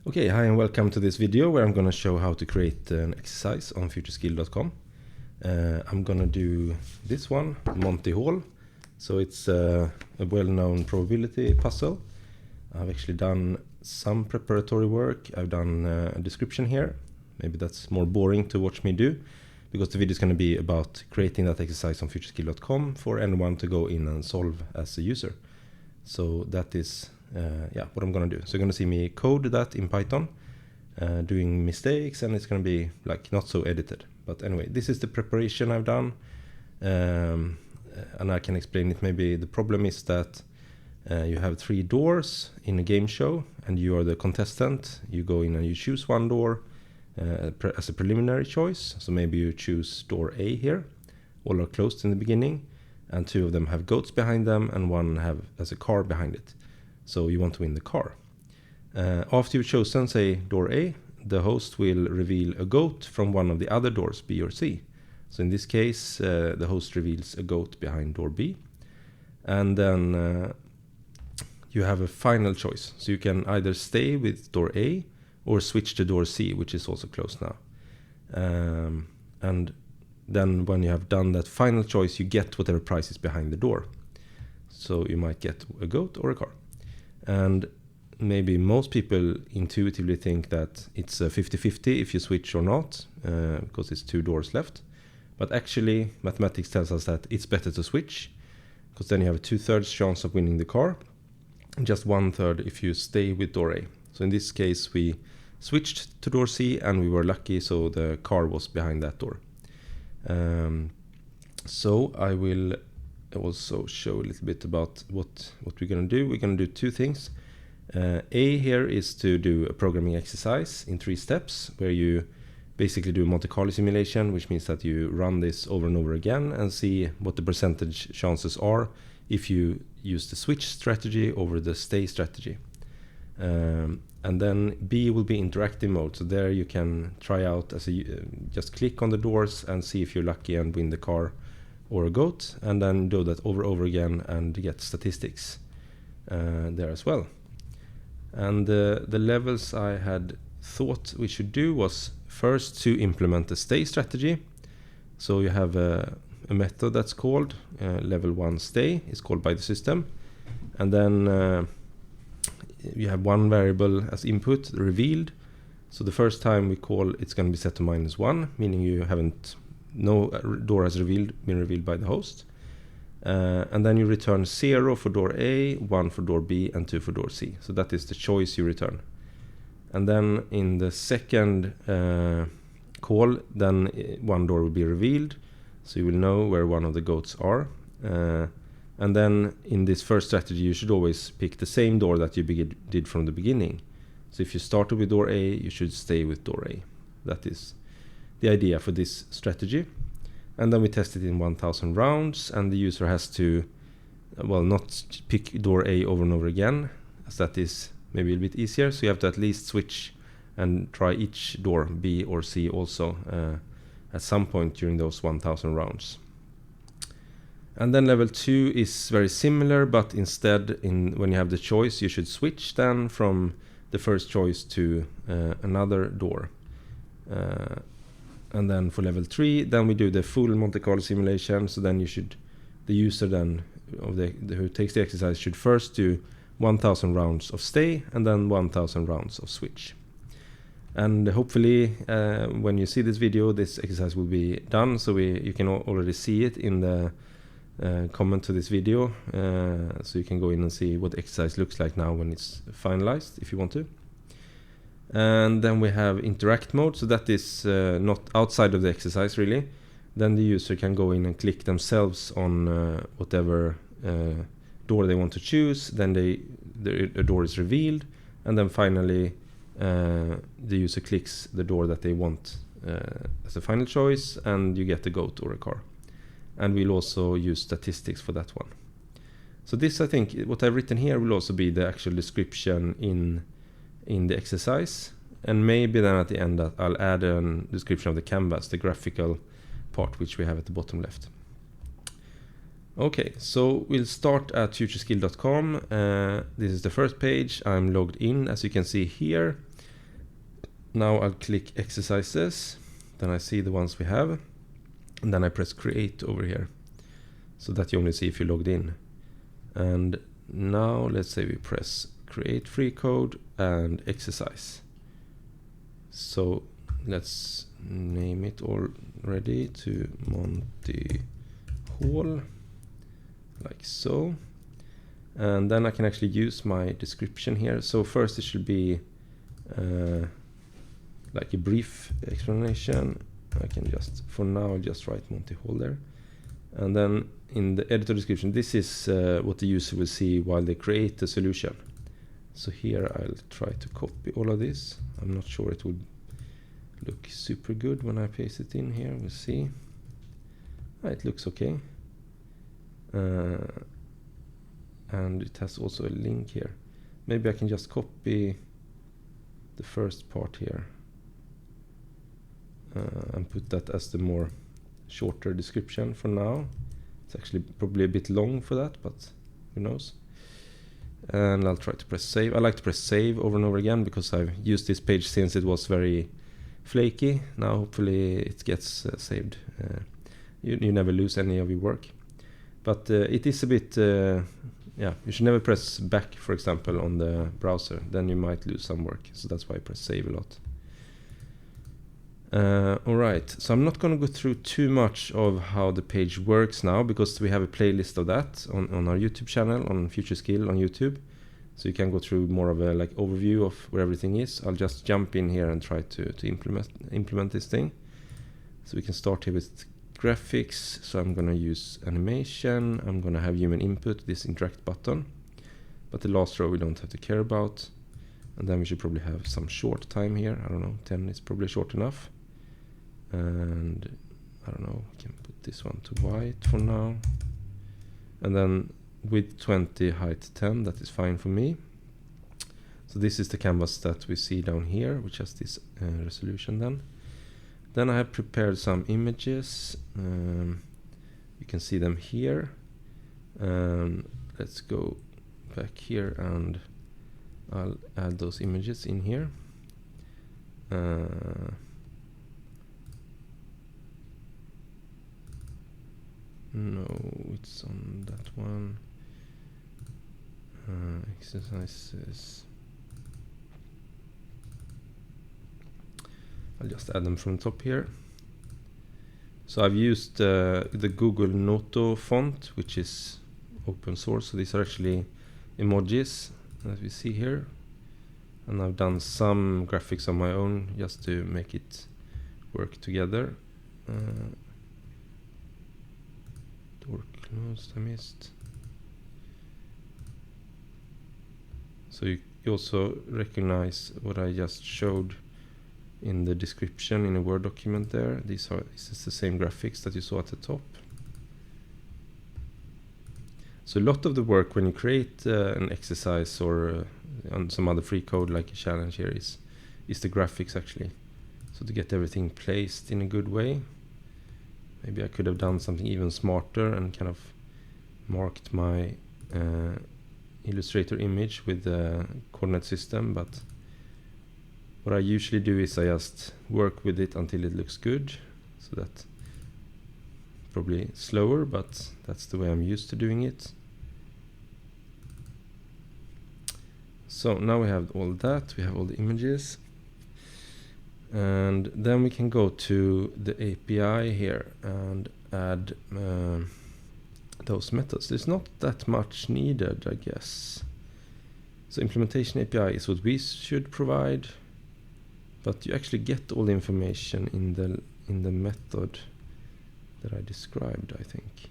Okay, hi and welcome to this video where I'm going to show how to create an exercise on futureskill.com. I'm going to do this one, Monty Hall. So it's a well-known probability puzzle. I've actually done some preparatory work. I've done a description here. Maybe that's more boring to watch me do, because the video is going to be about creating that exercise on futureskill.com for anyone to go in and solve as a user. So that is what I'm gonna do. So you're gonna see me code that in Python, doing mistakes, and it's gonna be like not so edited. But anyway, this is the preparation I've done, and I can explain it. Maybe the problem is that you have 3 doors in a game show, and you are the contestant. You go in and you choose one door as a preliminary choice. So maybe you choose door A here. All are closed in the beginning, and 2 of them have goats behind them, and 1 has a car behind it. So you want to win the car. After you've chosen, say, door A, the host will reveal a goat from one of the other doors, B or C. So in this case, the host reveals a goat behind door B. And then you have a final choice. So you can either stay with door A or switch to door C, which is also closed now. And then when you have done that final choice, you get whatever price is behind the door. So you might get a goat or a car. And maybe most people intuitively think that it's a 50-50 if you switch or not, because it's 2 doors left. But actually, mathematics tells us that it's better to switch, because then you have a 2/3 chance of winning the car, and just 1/3 if you stay with door A. So in this case, we switched to door C, and we were lucky, so the car was behind that door. So I will also show a little bit about what we're going to do. We're going to do 2 things. A here is to do a programming exercise in 3 steps, where you basically do a Monte Carlo simulation, which means that you run this over and over again and see what the percentage chances are if you use the switch strategy over the stay strategy. And then B will be interactive mode. So there you can try out just click on the doors and see if you're lucky and win the car or a goat, and then do that over and over again and get statistics there as well. And the levels I had thought we should do was first to implement the stay strategy. So you have a method that's called level 1 stay, is called by the system. And then you have 1 variable as input, revealed. So the first time we call, it's going to be set to -1, meaning no door has been revealed by the host. And then you return 0 for door A, 1 for door B, and 2 for door C. So that is the choice you return. And then in the second call, then 1 door will be revealed. So you will know where one of the goats are. And then in this first strategy, you should always pick the same door that you did from the beginning. So if you started with door A, you should stay with door A. That is the idea for this strategy. And then we test it in 1000 rounds, and the user has to, not pick door A over and over again, as that is maybe a bit easier. So you have to at least switch and try each door, B or C, also at some point during those 1000 rounds. And then level 2 is very similar, but instead, when you have the choice, you should switch then from the first choice to another door. And then for level 3, then we do the full Monte Carlo simulation. So then the user then who takes the exercise should first do 1000 rounds of stay, and then 1000 rounds of switch. And hopefully, when you see this video, this exercise will be done. So you can already see it in the comment to this video. So you can go in and see what the exercise looks like now when it's finalized, if you want to. And then we have interact mode, so that is not outside of the exercise really. Then the user can go in and click themselves on whatever door they want to choose. Then the door is revealed, and then finally the user clicks the door that they want as a final choice, and you get the goat or a car. And we'll also use statistics for that one. So this, I think, what I've written here will also be the actual description in the exercise, and maybe then at the end I'll add a description of the canvas, the graphical part, which we have at the bottom left. Okay, so we'll start at futureskill.com. This is the first page. I'm logged in, as you can see here. now I'll click exercises, then I see the ones we have, and then I press create over here, so that you only see if you logged in. And now let's say we press create free code and exercise. So let's name it already to Monty Hall, like so. And then I can actually use my description here. So first it should be like a brief explanation. I can just, for now, I'll just write Monty Hall there. And then in the editor description, this is what the user will see while they create the solution. So here I'll try to copy all of this. I'm not sure it would look super good when I paste it in here. We'll see. It looks okay. And it has also a link here. Maybe I can just copy the first part here and put that as the more shorter description for now. It's actually probably a bit long for that, but who knows. And I'll try to press save. I like to press save over and over again because I've used this page since it was very flaky. Now hopefully it gets saved. You never lose any of your work. But it is a bit, yeah, you should never press back, for example, on the browser. Then you might lose some work. So that's why I press save a lot. Alright, so I'm not going to go through too much of how the page works now, because we have a playlist of that on our YouTube channel, on Future Skill on YouTube. So you can go through more of a like overview of where everything is. I'll just jump in here and try to implement this thing. So we can start here with graphics. So I'm going to use animation. I'm going to have human input, this interact button. But the last row we don't have to care about. And then we should probably have some short time here. I don't know, 10 is probably short enough. And I don't know, we can put this one to white for now. And then width 20, height 10, that is fine for me. So this is the canvas that we see down here, which has this resolution then. Then I have prepared some images. You can see them here. Let's go back here and I'll add those images in here. No, it's on that one. Exercises. I'll just add them from the top here. So I've used the Google Noto font, which is open source. So these are actually emojis that we see here. And I've done some graphics on my own just to make it work together. Door closed, I missed. So you also recognize what I just showed in the description in a Word document there. This is the same graphics that you saw at the top. So a lot of the work when you create an exercise or on some other free code like a challenge here is the graphics actually. So to get everything placed in a good way. Maybe I could have done something even smarter and kind of marked my Illustrator image with the coordinate system, but what I usually do is I just work with it until it looks good. So that's probably slower, but that's the way I'm used to doing it. So now we have all that, we have all the images. And then we can go to the API here and add those methods. There's not that much needed, I guess. So implementation API is what we should provide, but you actually get all the information in the method that I described, I think.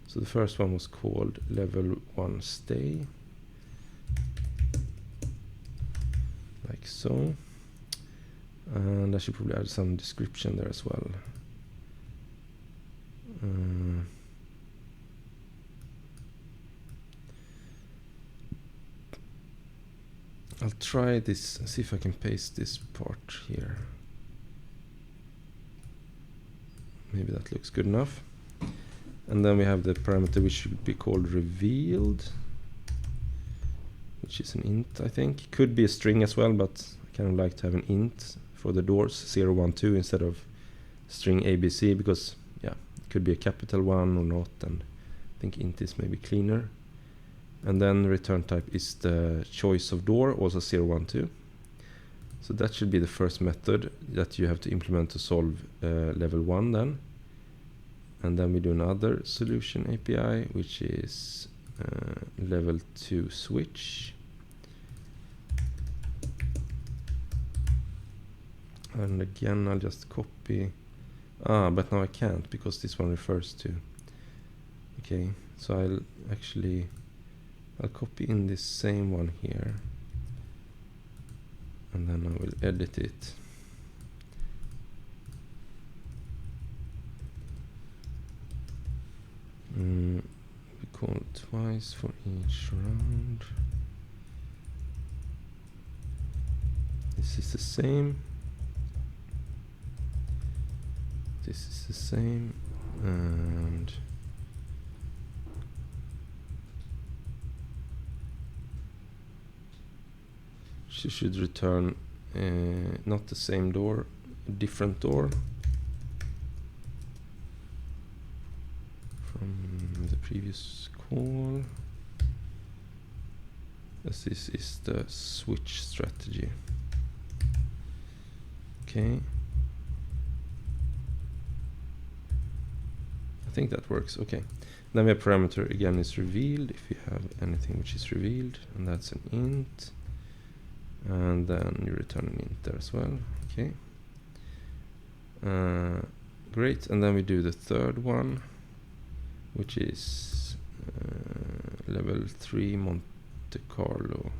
So the first one was called level 1 stay, like so. And I should probably add some description there as well. I'll try this and see if I can paste this part here. Maybe that looks good enough. And then we have the parameter which should be called revealed, which is an int, I think. Could be a string as well, but I kind of like to have an int for the doors 0, 1, 2 instead of string ABC, because yeah, it could be a capital one or not, and I think int is maybe cleaner. And then return type is the choice of door, also 0, 1, 2. So that should be the first method that you have to implement to solve level 1 then. And then we do another solution API, which is level 2 switch. And again, I'll just copy. But now I can't, because this one refers to. Okay, so I'll copy in this same one here. And then I will edit it. We call it twice for each round. This is the same. This is the same. And she should return not the same door, a different door from the previous call, as this is the switch strategy. Okay, I think that works. Okay, then we have parameter again is revealed if you have anything which is revealed, and that's an int. And then you return an int there as well. Okay, great. And then we do the third one, which is level 3 Monte Carlo.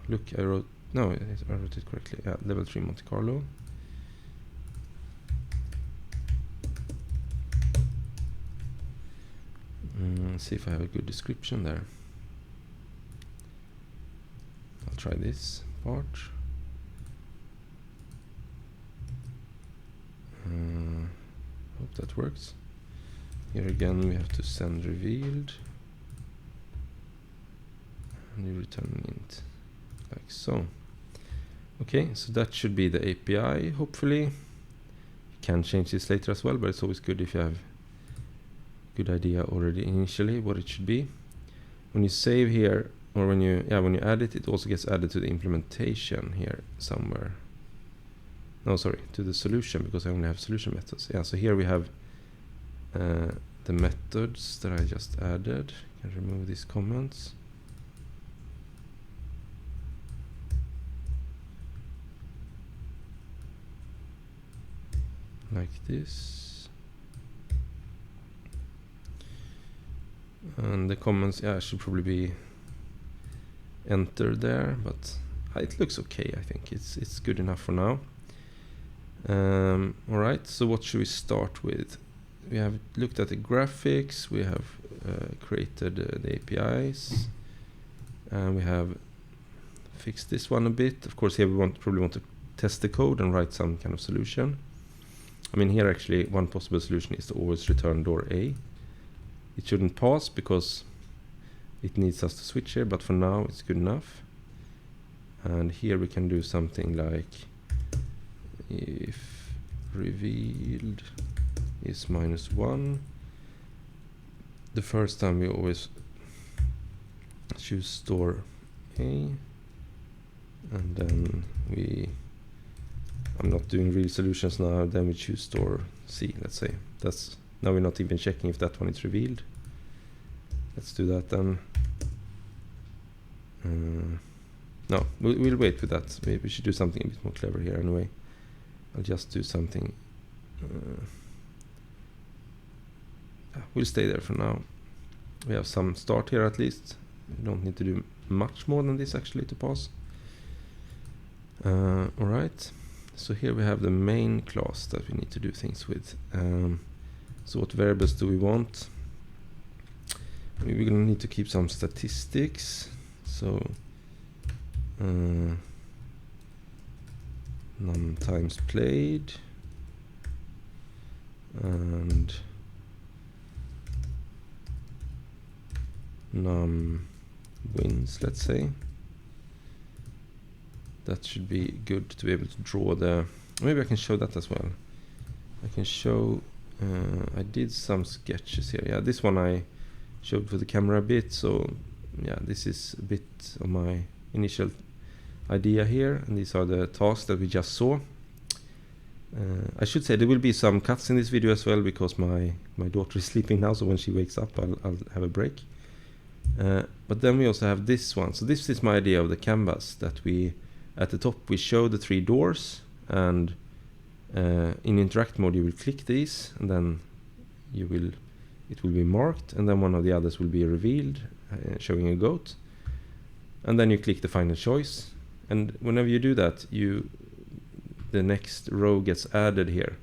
Look, I wrote it correctly. Yeah, level 3 Monte Carlo. See if I have a good description there. I'll try this part. Hope that works. Here again we have to send revealed, and you return an int like so. Okay, so that should be the API. Hopefully you can change this later as well, but it's always good if you have a good idea already initially what it should be. When you save here, or when you add it, it also gets added to the implementation here somewhere. No, sorry, to the solution, because I only have solution methods. Yeah, so here we have the methods that I just added. I can remove these comments. Like this. And the comments, should probably be entered there, but it looks okay. I think it's good enough for now. All right, so what should we start with? We have looked at the graphics, we have created the APIs, and we have fixed this one a bit. Of course, here we probably want to test the code and write some kind of solution. I mean, here actually one possible solution is to always return door A. It shouldn't pass because it needs us to switch here, but for now it's good enough. And here we can do something like if revealed is -1. The first time we always choose store A, and then I'm not doing real solutions now, then we choose store C, let's say. Now we're not even checking if that one is revealed. Let's do that then. No, we'll wait with that. Maybe we should do something a bit more clever here anyway. I'll just do something. We'll stay there for now. We have some start here at least. We don't need to do much more than this actually to pass. Alright, so here we have the main class that we need to do things with. So what variables do we want? We're going to need to keep some statistics. So num times played and num wins, let's say. that should be good to be able to draw the... Maybe I can show that as well. I can show... I did some sketches here. Yeah, this one I showed for the camera a bit. So yeah, this is a bit of my initial idea here. And these are the tasks that we just saw. I should say there will be some cuts in this video as well, because my daughter is sleeping now. So when she wakes up, I'll have a break. But then we also have this one. So this is my idea of the canvas, that we... At the top we show the 3 doors, and in interact mode you will click these, and then it will be marked, and then one of the others will be revealed, showing a goat, and then you click the final choice, and whenever you do that, the next row gets added here.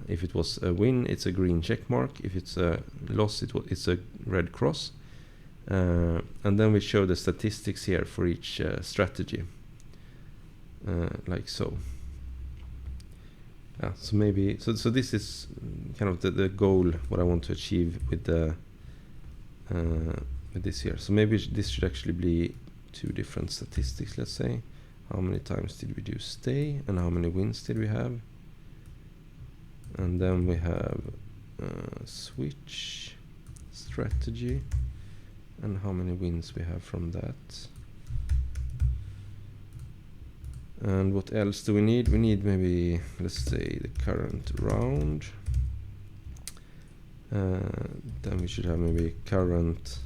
If it was a win, it's a green check mark. If it's a loss, it's a red cross, and then we show the statistics here for each strategy. Like so. Yeah, so maybe so this is kind of the goal, what I want to achieve with the with this here. So maybe this should actually be 2 different statistics. Let's say, how many times did we do stay, and how many wins did we have, and then we have switch strategy, and how many wins we have from that. And what else do we need? We need maybe, let's say, the current round. Then we should have maybe current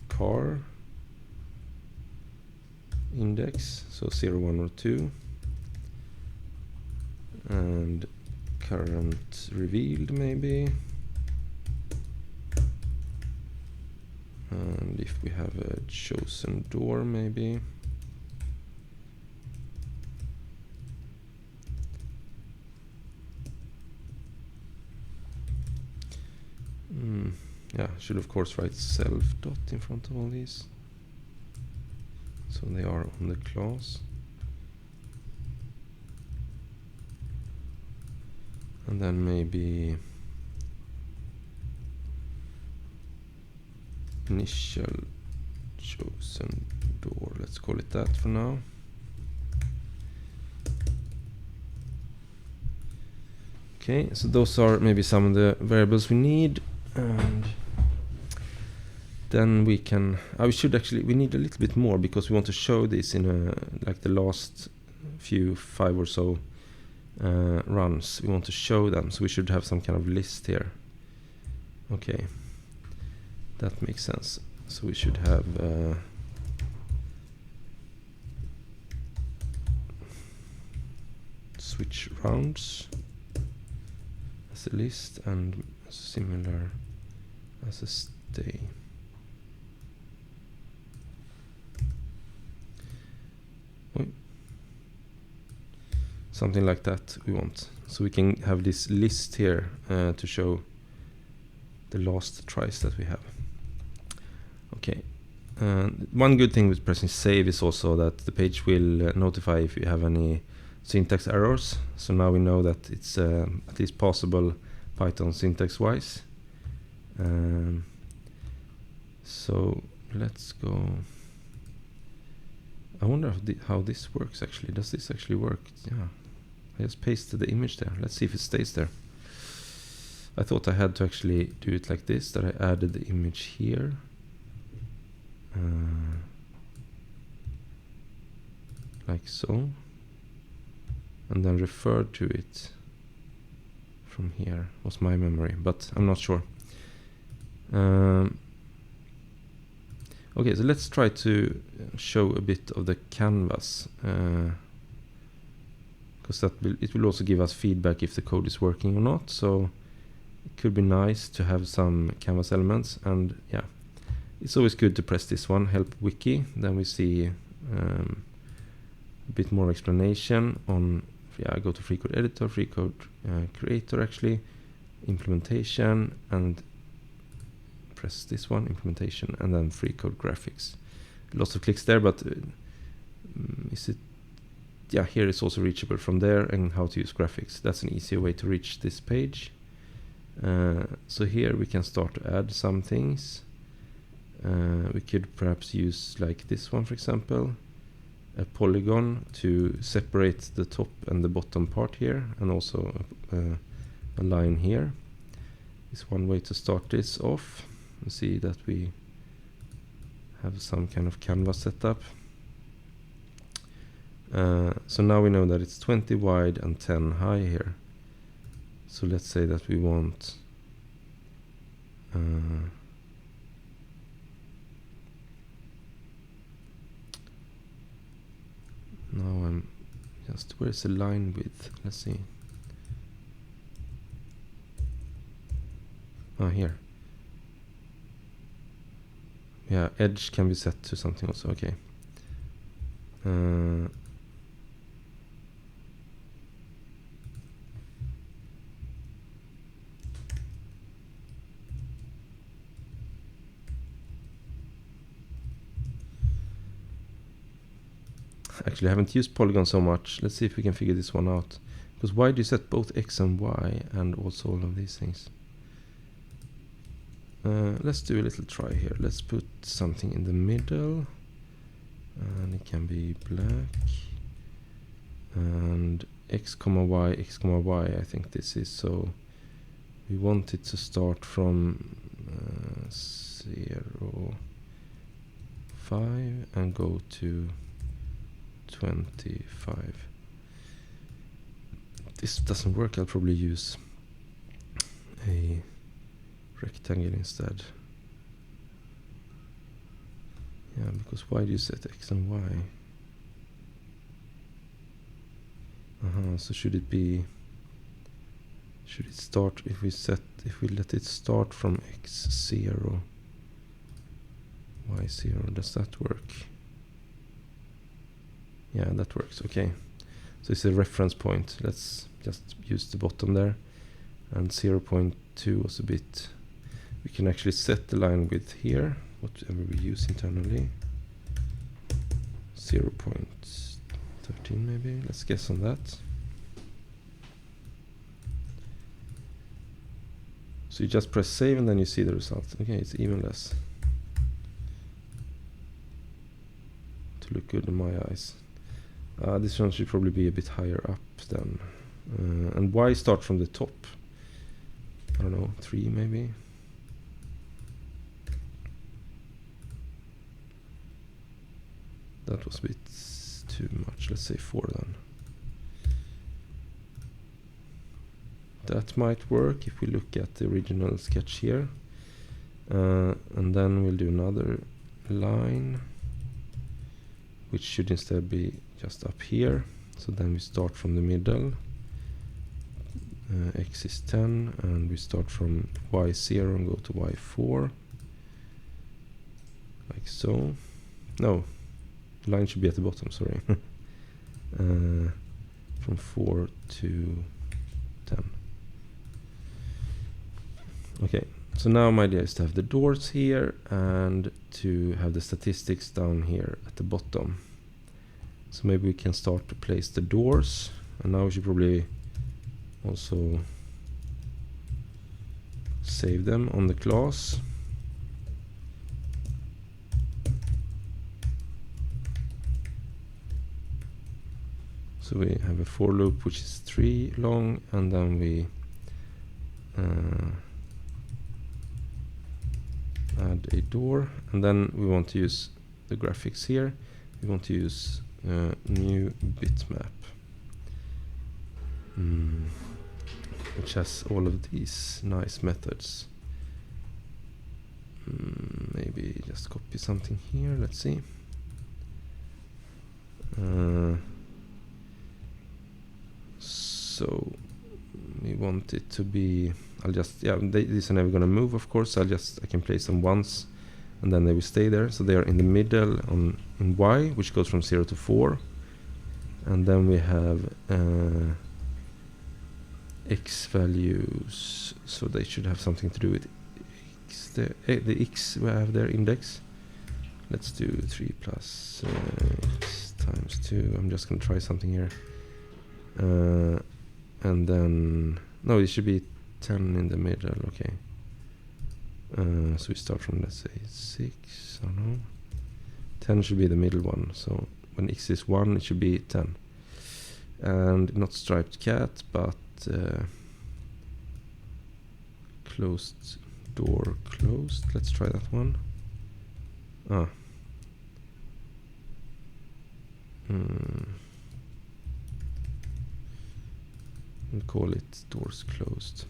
car index, so 0, 1 or 2. And current revealed maybe. And if we have a chosen door maybe. Yeah, should of course write self dot in front of all these, so they are on the class. And then maybe initial chosen door, let's call it that for now. Okay, so those are maybe some of the variables we need. And then we can, we need a little bit more, because we want to show this in like the last 5 or so runs. We want to show them, so we should have some kind of list here. Okay, that makes sense. So we should have switch rounds as a list, and similar as a stay. Something like that we want. So we can have this list here to show the last tries that we have. Okay. One good thing with pressing save is also that the page will notify if you have any syntax errors. So now we know that it's at least possible Python syntax wise. So let's go. I wonder how this works actually. Does this actually work? Yeah, I just pasted the image there. Let's see if it stays there. I thought I had to actually do it like this, that I added the image here. Like so. And then referred to it from here, was my memory, but I'm not sure. Okay, so let's try to show a bit of the canvas, because it will also give us feedback if the code is working or not. So it could be nice to have some canvas elements, and yeah, it's always good to press this one, help wiki. Then we see a bit more explanation on. Yeah, I go to free code editor, free code creator actually, implementation, and press this one, implementation, and then free code graphics. Lots of clicks there, but is it? Yeah, here is also reachable from there, and how to use graphics. That's an easier way to reach this page. So here we can start to add some things. We could perhaps use like this one, for example. a polygon to separate the top and the bottom part here, and also a line here. Is one way to start this off and see that we have some kind of canvas setup. So now we know that it's 20 wide and 10 high here. So let's say that we want now I'm just, where's the line width? Let's see. Oh, here. Yeah, edge can be set to something also. Okay. Actually, I haven't used polygon so much. Let's see if we can figure this one out. Because why do you set both X and Y and also all of these things? Let's do a little try here. Let's put something in the middle. And it can be black. And X, Y, X, Y, I think this is. So we want it to start from 0, 5 and go to 25. This doesn't work. I'll probably use a rectangle instead. Yeah, because why do you set X and Y? So should it start, if we let it start from X0, Y0, does that work? Yeah, that works. Okay, so it's a reference point. Let's just use the bottom there. And 0.2 was a bit, we can actually set the line width here, whatever we use internally. 0.13 maybe, let's guess on that. So you just press save and then you see the result. Okay, it's even less. To look good in my eyes. This one should probably be a bit higher up then. And why start from the top? I don't know, 3 maybe? That was a bit too much. Let's say 4 then. That might work if we look at the original sketch here. And then we'll do another line, which should instead be just up here. So then we start from the middle. X is 10 and we start from Y0 and go to Y4. Like so. No, the line should be at the bottom, sorry. From 4 to 10. Okay, so now my idea is to have the doors here and to have the statistics down here at the bottom. So maybe we can start to place the doors, and now we should probably also save them on the class. So we have a for loop which is 3 long, and then we add a door, and then we want to use the graphics here. We want to use new bitmap, which has all of these nice methods. Maybe just copy something here. Let's see. So we want it to be, I'll just, yeah, these are never gonna move, of course. I can place them once and then they will stay there. So they are in the middle in Y, which goes from 0 to 4. And then we have X values, so they should have something to do with X. The X we have their index. Let's do 3 plus X times 2. I'm just gonna try something here. And then, no, it should be 10 in the middle, okay. So we start from, let's say, 6, I don't know. 10 should be the middle one, so when x is 1 it should be 10. And not striped cat, but closed door closed. Let's try that one. We'll call it doors closed.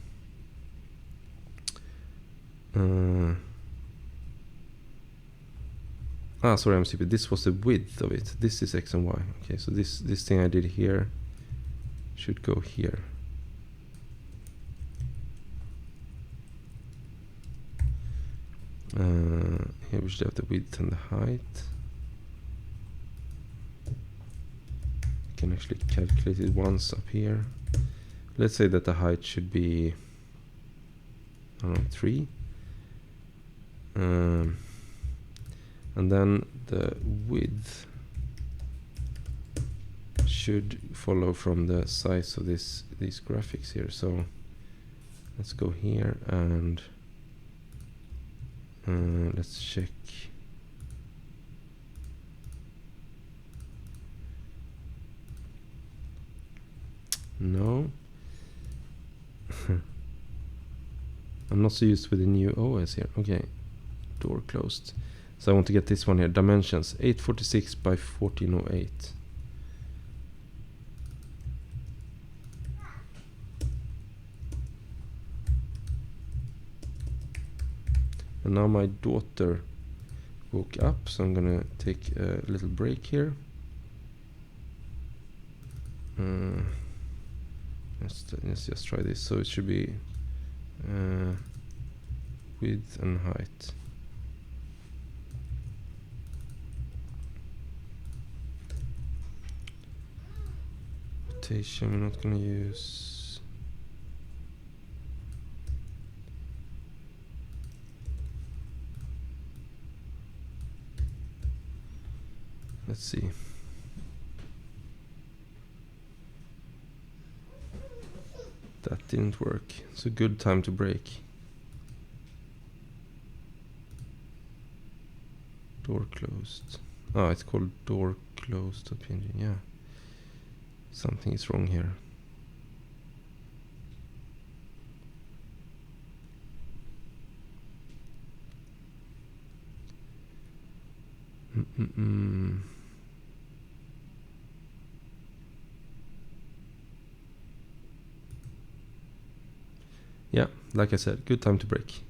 Sorry, I'm stupid. This was the width of it. This is x and y. Okay, so this thing I did here should go here. Here we should have the width and the height. You can actually calculate it once up here. Let's say that the height should be, I don't know, 3. And then the width should follow from the size of these graphics here. So let's go here and let's check. No. I'm not so used with the new OS here. Okay, door closed. So I want to get this one here. Dimensions 846 by 1408. And now my daughter woke up, so I'm gonna take a little break here. Let's just try this. So it should be width and height. Rotation we're not going to use. Let's see. That didn't work. It's a good time to break. Door closed. Oh, it's called door closed.png. Yeah. Something is wrong here. Yeah, like I said, good time to break.